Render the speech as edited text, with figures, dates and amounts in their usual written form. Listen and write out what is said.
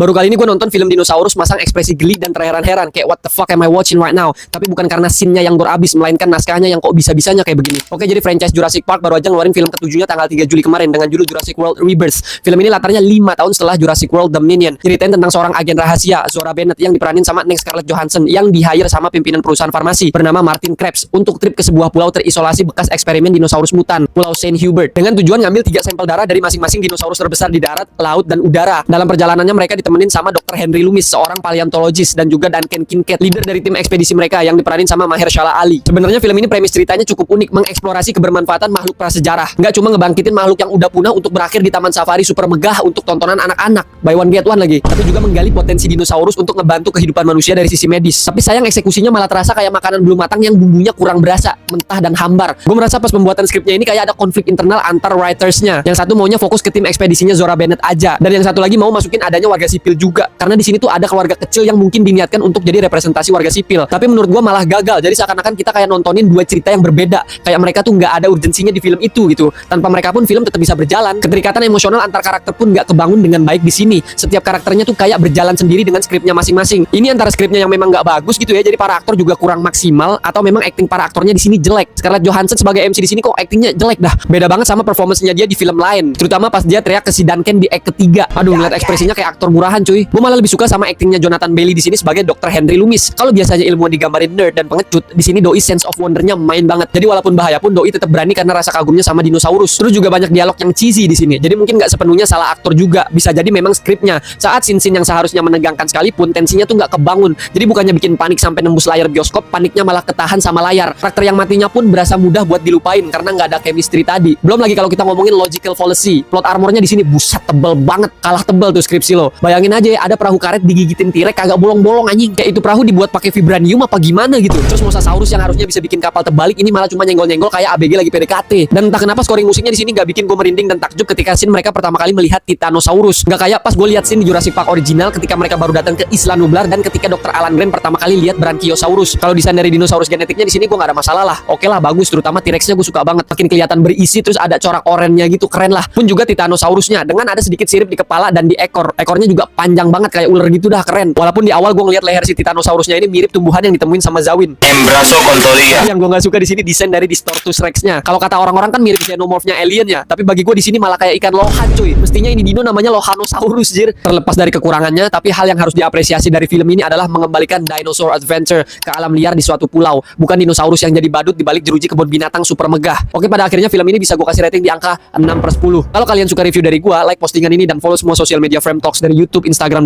Baru kali ini gue nonton film dinosaurus masang ekspresi geli dan terheran-heran kayak what the fuck am I watching right now. Tapi bukan karena scene-nya yang gore abis, melainkan naskahnya yang kok bisa-bisanya kayak begini. Oke, jadi franchise Jurassic Park baru aja ngeluarin film ketujuhnya tanggal 3 Juli kemarin dengan judul Jurassic World Rebirth. Film ini latarnya 5 tahun setelah Jurassic World Dominion. Ceritain tentang seorang agen rahasia, Zora Bennett, yang diperanin sama Neng Scarlett Johansson, yang di-hire sama pimpinan perusahaan farmasi bernama Martin Krebs untuk trip ke sebuah pulau terisolasi bekas eksperimen dinosaurus mutan, Pulau Saint Hubert, dengan tujuan ngambil 3 sampel darah dari masing-masing dinosaurus terbesar di darat, laut, dan udara. Dalam perjalanannya mereka ditemenin sama Dr. Henry Loomis, seorang paleontologis, dan juga Duncan Kincaid, leader dari tim ekspedisi mereka yang diperanin sama Mahershala Ali. Sebenarnya film ini premis ceritanya cukup unik, mengeksplorasi kebermanfaatan makhluk prasejarah. Nggak cuma ngebangkitin makhluk yang udah punah untuk berakhir di taman safari super megah untuk tontonan anak-anak, buy one get one lagi, tapi juga menggali potensi dinosaurus untuk ngebantu kehidupan manusia dari sisi medis. Tapi sayang eksekusinya malah terasa kayak makanan belum matang yang bumbunya kurang berasa, mentah dan hambar. Gue merasa pas pembuatan skripnya ini kayak ada konflik internal antar writersnya. Yang satu maunya fokus ke tim ekspedisinya Zora Bennett aja, dan yang satu lagi mau masukin adanya warga sipil juga. Karena di sini tuh ada keluarga kecil yang mungkin diniatkan untuk jadi representasi warga sipil. Tapi menurut gue malah gagal. Jadi seakan-akan kita kayak nontonin dua cerita yang berbeda. Kayak mereka tuh nggak ada urgensinya di film itu gitu. Tanpa mereka pun film tetap bisa berjalan. Keterikatan emosional antar karakter pun nggak kebangun dengan baik di sini. Setiap karakternya tuh kayak berjalan sendiri dengan skripnya masing-masing. Ini antara skripnya yang memang nggak bagus gitu ya. Jadi para aktor juga kurang maksimal, atau memang acting para aktornya di sini jelek. Scarlett Johansson sebagai MC di sini kok actingnya jelek dah. Beda banget sama performance-nya dia di film lain. Terutama pas dia teriak ke si Duncan di act ketiga. Aduh, ngeliat ekspresinya kayak aktor murahan cuy. Gue malah lebih suka sama actingnya Jonathan Bailey di sini sebagai Dr. Henry Loomis. Kalau biasanya ilmuwan digambarin nerd dan pengecut, di sini Doi sense of wonder-nya main banget. Jadi walaupun bahaya pun Doi tetap berani karena rasa kagumnya sama dinosaurus. Terus juga banyak dialog yang cheesy di sini. Jadi mungkin nggak sepenuhnya salah aktor juga. Bisa jadi memang skripnya. Saat scene-scene yang seharusnya menegangkan sekalipun, tensinya tuh nggak kebangun. Jadi bukannya bikin panik sampai nembus layar bioskop, paniknya malah ketahan sama layar. Karakter yang matinya pun berasa mudah buat dilupain karena nggak ada chemistry tadi. Belum lagi kalau kita ngomongin logical fallacy. Plot armornya di sini buset tebel banget. Kalah tebel tuh skripsi lo. Bayangin aja ada perahu karet digigitin T-Rex kagak bolong-bolong anjing. Kayak itu perahu dibuat pakai vibranium apa gimana gitu. Terus Mosasaurus yang harusnya bisa bikin kapal terbalik ini malah cuma nyenggol-nyenggol kayak ABG lagi PDKT. Dan entah kenapa scoring musiknya di sini nggak bikin gue merinding dan takjub ketika scene mereka pertama kali melihat Titanosaurus. Nggak kayak pas gue lihat scene di Jurassic Park original ketika mereka baru datang ke Isla Nublar dan ketika Dr. Alan Grant pertama kali lihat Brachiosaurus. Kalau desain dari dinosaurus genetiknya di sini gue nggak ada masalah lah. Oke lah, bagus. Terutama T-Rexnya gue suka banget. Makin kelihatan berisi, terus ada corak orennya gitu, keren lah. Pun juga Titanosaurusnya dengan ada sedikit sirip di kepala dan di ekor. Ekornya juga panjang banget kayak ular gitu dah, keren. Walaupun di awal gue ngeliat leher si Titanosaurusnya ini mirip tumbuhan yang ditemuin sama Zawin. Embrasocontoria. Yang gue nggak suka di sini desain dari Distortus Rex-nya. Kalau kata orang-orang kan mirip xenomorph-nya alien ya. Tapi bagi gue di sini malah kayak ikan lohan cuy. Mestinya ini dino namanya Lohanosaurus jir. Terlepas dari kekurangannya, tapi hal yang harus diapresiasi dari film ini adalah mengembalikan dinosaur adventure ke alam liar di suatu pulau. Bukan dinosaurus yang jadi badut di balik jeruji kebun binatang super megah. Oke, pada akhirnya film ini bisa gue kasih rating di angka 6/10. Kalau kalian suka review dari gue, like postingan ini dan follow semua sosial media Frame Talks dari YouTube, Instagram,